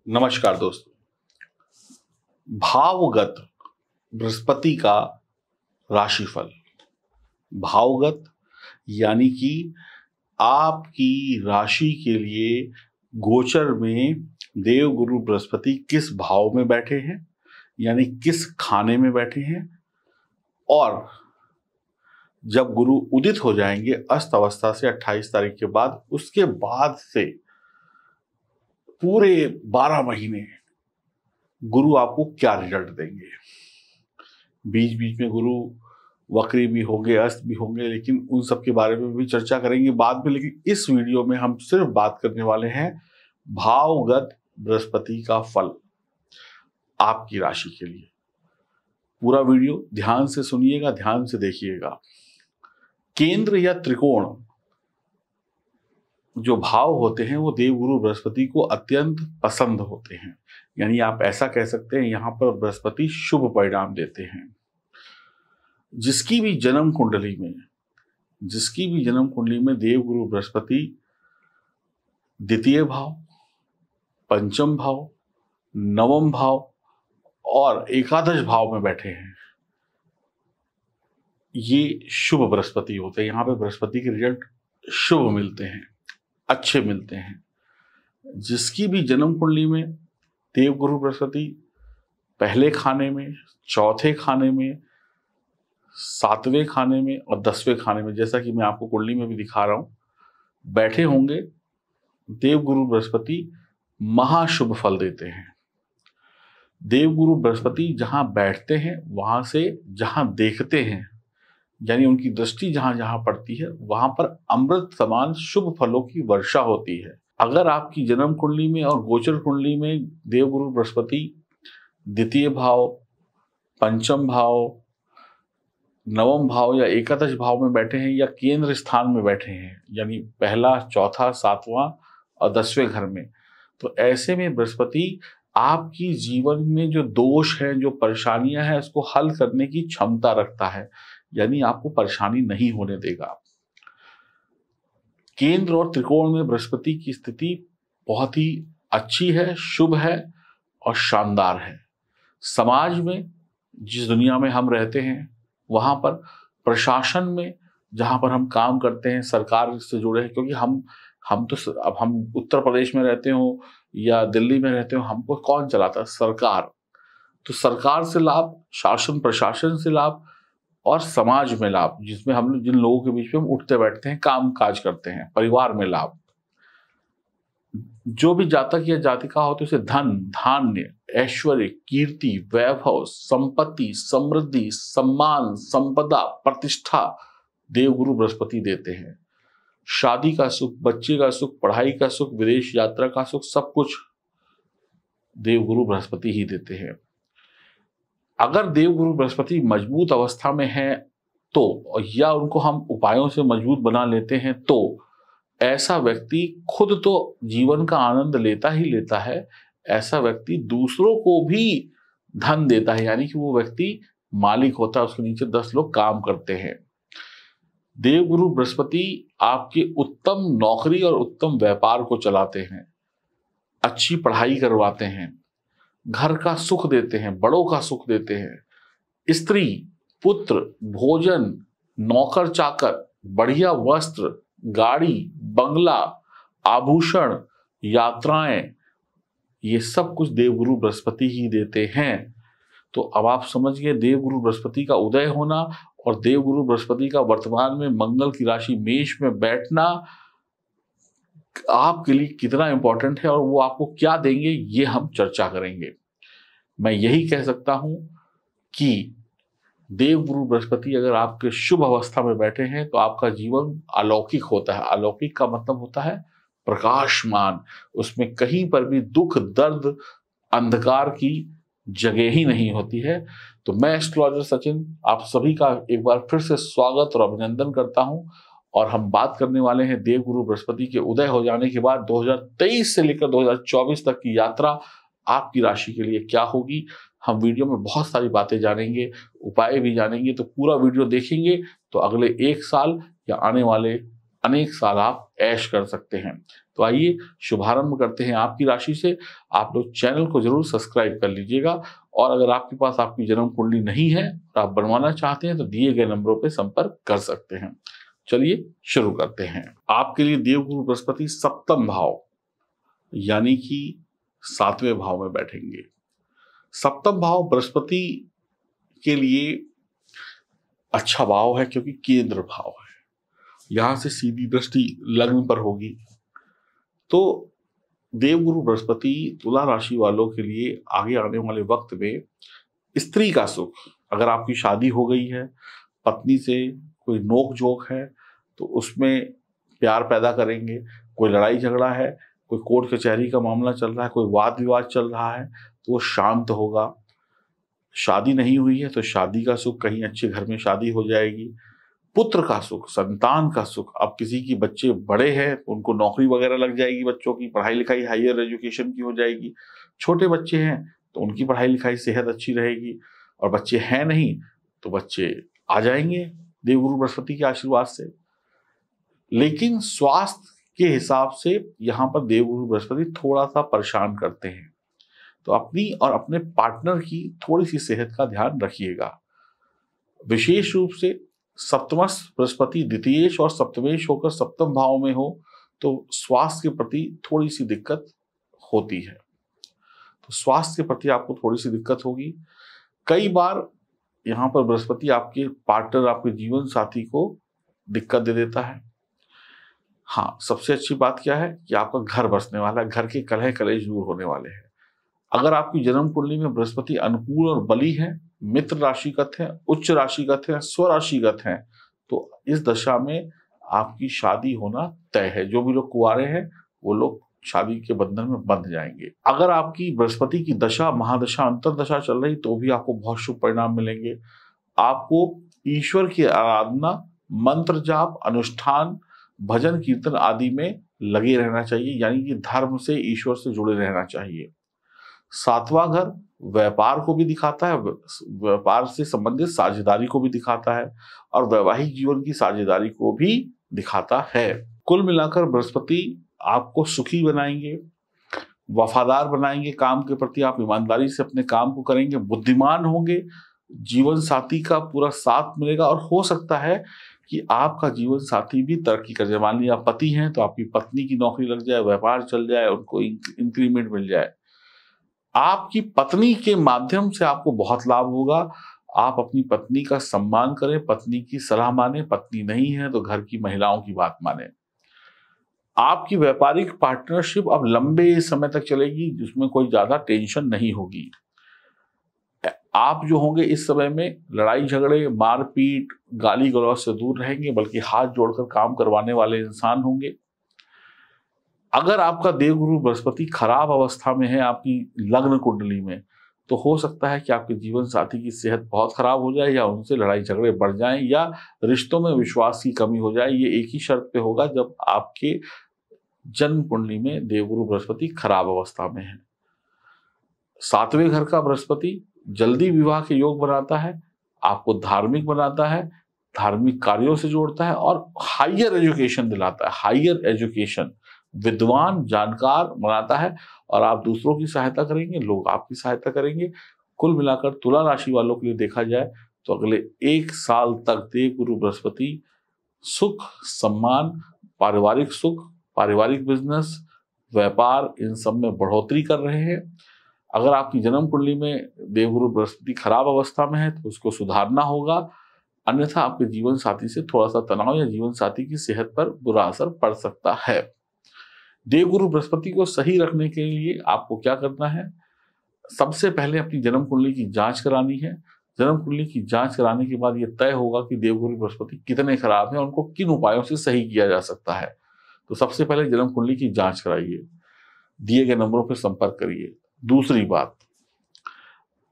नमस्कार दोस्तों। भावगत बृहस्पति का राशिफल। भावगत यानी कि आपकी राशि के लिए गोचर में देवगुरु बृहस्पति किस भाव में बैठे हैं, यानी किस खाने में बैठे हैं, और जब गुरु उदित हो जाएंगे अस्त अवस्था से 28 तारीख के बाद, उसके बाद से पूरे 12 महीने गुरु आपको क्या रिजल्ट देंगे। बीच बीच में गुरु वक्री भी होंगे, अस्त भी होंगे, लेकिन उन सब के बारे में भी चर्चा करेंगे बाद में। लेकिन इस वीडियो में हम सिर्फ बात करने वाले हैं भावगत बृहस्पति का फल आपकी राशि के लिए। पूरा वीडियो ध्यान से सुनिएगा, ध्यान से देखिएगा। केंद्र या त्रिकोण जो भाव होते हैं वो देवगुरु बृहस्पति को अत्यंत पसंद होते हैं, यानी आप ऐसा कह सकते हैं यहां पर बृहस्पति शुभ परिणाम देते हैं। जिसकी भी जन्म कुंडली में देवगुरु बृहस्पति द्वितीय भाव, पंचम भाव, नवम भाव और एकादश भाव में बैठे हैं, ये शुभ बृहस्पति होते हैं। यहाँ पे बृहस्पति के रिजल्ट शुभ मिलते हैं, अच्छे मिलते हैं। जिसकी भी जन्म कुंडली में देवगुरु बृहस्पति पहले खाने में, चौथे खाने में, 7वें खाने में और 10वें खाने में, जैसा कि मैं आपको कुंडली में भी दिखा रहा हूं, बैठे होंगे, देवगुरु बृहस्पति महाशुभ फल देते हैं। देवगुरु बृहस्पति जहां बैठते हैं वहां से जहां देखते हैं, यानी उनकी दृष्टि जहां जहां पड़ती है वहां पर अमृत समान शुभ फलों की वर्षा होती है। अगर आपकी जन्म कुंडली में और गोचर कुंडली में देवगुरु बृहस्पति द्वितीय भाव, पंचम भाव, नवम भाव या एकादश भाव में बैठे हैं या केंद्र स्थान में बैठे हैं, यानी पहला, चौथा, 7वां और 10वें घर में, तो ऐसे में बृहस्पति आपकी जीवन में जो दोष है, जो परेशानियां हैं, उसको हल करने की क्षमता रखता है, यानी आपको परेशानी नहीं होने देगा। केंद्र और त्रिकोण में बृहस्पति की स्थिति बहुत ही अच्छी है, शुभ है और शानदार है। समाज में, जिस दुनिया में हम रहते हैं, वहां पर प्रशासन में जहां पर हम काम करते हैं, सरकार से जुड़े हैं, क्योंकि हम उत्तर प्रदेश में रहते हो या दिल्ली में रहते हो, हमको कौन चलाता है? सरकार। तो सरकार से लाभ, शासन प्रशासन से लाभ और समाज में लाभ, जिसमें हम जिन लोगों के बीच में हम उठते बैठते हैं, काम काज करते हैं, परिवार में लाभ। जो भी जातक या जातिका होते उसे धन, धान्य, ऐश्वर्य, कीर्ति, वैभव, संपत्ति, समृद्धि, सम्मान, संपदा, प्रतिष्ठा देवगुरु बृहस्पति देते हैं। शादी का सुख, बच्चे का सुख, पढ़ाई का सुख, विदेश यात्रा का सुख, सब कुछ देवगुरु बृहस्पति ही देते हैं। अगर देवगुरु बृहस्पति मजबूत अवस्था में है तो, या उनको हम उपायों से मजबूत बना लेते हैं तो, ऐसा व्यक्ति खुद तो जीवन का आनंद लेता ही लेता है, ऐसा व्यक्ति दूसरों को भी धन देता है, यानी कि वो व्यक्ति मालिक होता है, उसके नीचे 10 लोग काम करते हैं। देवगुरु बृहस्पति आपके उत्तम नौकरी और उत्तम व्यापार को चलाते हैं, अच्छी पढ़ाई करवाते हैं, घर का सुख देते हैं, बड़ों का सुख देते हैं। स्त्री, पुत्र, भोजन, नौकर चाकर, बढ़िया वस्त्र, गाड़ी, बंगला, आभूषण, यात्राएं, ये सब कुछ देवगुरु बृहस्पति ही देते हैं। तो अब आप समझ गए देवगुरु बृहस्पति का उदय होना और देवगुरु बृहस्पति का वर्तमान में मंगल की राशि मेष में बैठना आपके लिए कितना इंपॉर्टेंट है और वो आपको क्या देंगे, ये हम चर्चा करेंगे। मैं यही कह सकता हूं कि देवगुरु बृहस्पति अगर आपके शुभ अवस्था में बैठे हैं तो आपका जीवन अलौकिक होता है। अलौकिक का मतलब होता है प्रकाशमान, उसमें कहीं पर भी दुख, दर्द, अंधकार की जगह ही नहीं होती है। तो मैं एस्ट्रोलॉजर सचिन आप सभी का एक बार फिर से स्वागत और अभिनंदन करता हूं, और हम बात करने वाले हैं देवगुरु बृहस्पति के उदय हो जाने के बाद 2023 से लेकर 2024 तक की यात्रा आपकी राशि के लिए क्या होगी। हम वीडियो में बहुत सारी बातें जानेंगे, उपाय भी जानेंगे, तो पूरा वीडियो देखेंगे तो अगले 1 साल या आने वाले अनेक साल आप ऐश कर सकते हैं। तो आइए शुभारंभ करते हैं आपकी राशि से। आप लोग चैनल को जरूर सब्सक्राइब कर लीजिएगा, और अगर आपके पास आपकी जन्म कुंडली नहीं है और आप बनवाना चाहते हैं तो दिए गए नंबरों पर संपर्क कर सकते हैं। चलिए शुरू करते हैं। आपके लिए देवगुरु बृहस्पति सप्तम भाव यानी कि 7वें भाव में बैठेंगे। सप्तम भाव बृहस्पति के लिए अच्छा भाव है क्योंकि केंद्र भाव है, यहां से सीधी दृष्टि लग्न पर होगी। तो देवगुरु बृहस्पति तुला राशि वालों के लिए आगे आने वाले वक्त में स्त्री का सुख, अगर आपकी शादी हो गई है, पत्नी से कोई नोक झोंक है तो उसमें प्यार पैदा करेंगे। कोई लड़ाई झगड़ा है, कोई कोर्ट कचहरी का मामला चल रहा है, कोई वाद विवाद चल रहा है तो वो शांत होगा। शादी नहीं हुई है तो शादी का सुख, कहीं अच्छे घर में शादी हो जाएगी। पुत्र का सुख, संतान का सुख, अब किसी की बच्चे बड़े हैं तो उनको नौकरी वगैरह लग जाएगी, बच्चों की पढ़ाई लिखाई हायर एजुकेशन की हो जाएगी। छोटे बच्चे हैं तो उनकी पढ़ाई लिखाई सेहत अच्छी रहेगी, और बच्चे हैं नहीं तो बच्चे आ जाएंगे देवगुरु बृहस्पति के आशीर्वाद से। लेकिन स्वास्थ्य के हिसाब से यहाँ पर देवगुरु बृहस्पति थोड़ा सा परेशान करते हैं, तो अपनी और अपने पार्टनर की थोड़ी सी सेहत का ध्यान रखिएगा। विशेष रूप से सप्तमश बृहस्पति द्वितीयेश और सप्तमेश होकर सप्तम भाव में हो तो स्वास्थ्य के प्रति थोड़ी सी दिक्कत होती है। तो स्वास्थ्य के प्रति आपको थोड़ी सी दिक्कत होगी। कई बार यहाँ पर बृहस्पति आपके पार्टनर, आपके जीवन साथी को दिक्कत दे देता है। हाँ, सबसे अच्छी बात क्या है कि आपका घर बसने वाला है, घर के कलह कलेश दूर होने वाले हैं। अगर आपकी जन्म कुंडली में बृहस्पति अनुकूल और बली है, मित्र राशिगत है, उच्च राशिगत है, स्वराशिगत है, तो इस दशा में आपकी शादी होना तय है। जो भी लोग कुंवारे हैं वो लोग शादी के बंधन में बंध जाएंगे। अगर आपकी बृहस्पति की दशा, महादशा, अंतरदशा चल रही तो भी आपको बहुत शुभ परिणाम मिलेंगे। आपको ईश्वर की आराधना, मंत्र जाप, अनुष्ठान, भजन कीर्तन आदि में लगे रहना चाहिए, यानी कि धर्म से, ईश्वर से जुड़े रहना चाहिए। 7वां घर व्यापार को भी दिखाता है, व्यापार से संबंधित साझेदारी को भी दिखाता है, और वैवाहिक जीवन की साझेदारी को भी दिखाता है। कुल मिलाकर बृहस्पति आपको सुखी बनाएंगे, वफादार बनाएंगे, काम के प्रति आप ईमानदारी से अपने काम को करेंगे, बुद्धिमान होंगे, जीवन साथी का पूरा साथ मिलेगा, और हो सकता है कि आपका जीवन साथी भी तरक्की कर जाए। मान लिया आप पति हैं तो आपकी पत्नी की नौकरी लग जाए, व्यापार चल जाए, उनको इंक्रीमेंट मिल जाए। आपकी पत्नी के माध्यम से आपको बहुत लाभ होगा। आप अपनी पत्नी का सम्मान करें, पत्नी की सलाह माने, पत्नी नहीं है तो घर की महिलाओं की बात माने। आपकी व्यापारिक पार्टनरशिप अब लंबे समय तक चलेगी, जिसमें कोई ज्यादा टेंशन नहीं होगी। आप जो होंगे इस समय में लड़ाई झगड़े, मारपीट, गाली गलौज से दूर रहेंगे, बल्कि हाथ जोड़कर काम करवाने वाले इंसान होंगे। अगर आपका देवगुरु बृहस्पति खराब अवस्था में है आपकी लग्न कुंडली में, तो हो सकता है कि आपके जीवन साथी की सेहत बहुत खराब हो जाए, या उनसे लड़ाई झगड़े बढ़ जाएं, या रिश्तों में विश्वास की कमी हो जाए। ये एक ही शर्त पे होगा जब आपके जन्म कुंडली में देवगुरु बृहस्पति खराब अवस्था में है। 7वें घर का बृहस्पति जल्दी विवाह के योग बनाता है, आपको धार्मिक बनाता है, धार्मिक कार्यों से जोड़ता है, और हायर एजुकेशन दिलाता है। हायर एजुकेशन, विद्वान, जानकार बनाता है, और आप दूसरों की सहायता करेंगे, लोग आपकी सहायता करेंगे। कुल मिलाकर तुला राशि वालों के लिए देखा जाए तो अगले 1 साल तक देवगुरु बृहस्पति सुख, सम्मान, पारिवारिक सुख, पारिवारिक बिजनेस, व्यापार, इन सब में बढ़ोतरी कर रहे हैं। अगर आपकी जन्म कुंडली में देवगुरु बृहस्पति खराब अवस्था में है तो उसको सुधारना होगा, अन्यथा आपके जीवन साथी से थोड़ा सा तनाव या जीवन साथी की सेहत पर बुरा असर पड़ सकता है। देवगुरु बृहस्पति को सही रखने के लिए आपको क्या करना है? सबसे पहले अपनी जन्म कुंडली की जांच करानी है। जन्म कुंडली की जांच कराने के बाद यह तय होगा कि देवगुरु बृहस्पति कितने खराब हैं, उनको किन उपायों से सही किया जा सकता है। तो सबसे पहले जन्म कुंडली की जांच कराइए, दिए गए नंबरों पर संपर्क करिए। दूसरी बात,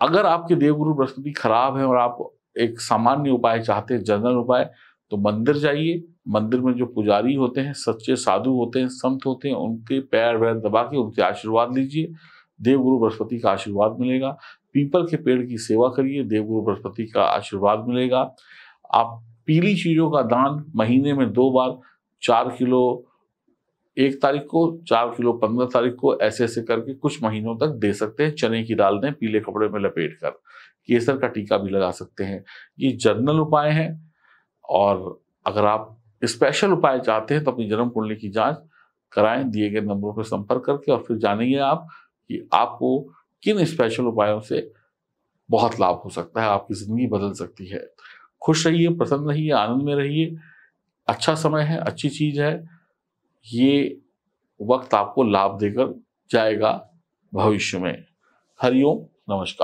अगर आपके देवगुरु बृहस्पति खराब है और आप एक सामान्य उपाय चाहते हैं, जनरल उपाय, तो मंदिर जाइए। मंदिर में जो पुजारी होते हैं, सच्चे साधु होते हैं, संत होते हैं, उनके पैर वैर दबा के उनसे आशीर्वाद लीजिए, देवगुरु बृहस्पति का आशीर्वाद मिलेगा। पीपल के पेड़ की सेवा करिए, देवगुरु बृहस्पति का आशीर्वाद मिलेगा। आप पीली चीजों का दान महीने में 2 बार 4 किलो 1 तारीख को, 4 किलो 15 तारीख को, ऐसे ऐसे करके कुछ महीनों तक दे सकते हैं। चने की दाल दें पीले कपड़े में लपेट कर। केसर का टीका भी लगा सकते हैं। ये जनरल उपाय हैं। और अगर आप स्पेशल उपाय चाहते हैं तो अपनी जन्म कुंडली की जांच कराएं दिए गए नंबरों पर संपर्क करके, और फिर जानेंगे आप कि आपको किन स्पेशल उपायों से बहुत लाभ हो सकता है, आपकी जिंदगी बदल सकती है। खुश रहिए, प्रसन्न रहिए, आनंद में रहिए। अच्छा समय है, अच्छी चीज है। ये वक्त आपको लाभ देकर जाएगा भविष्य में। हरिओम, नमस्कार।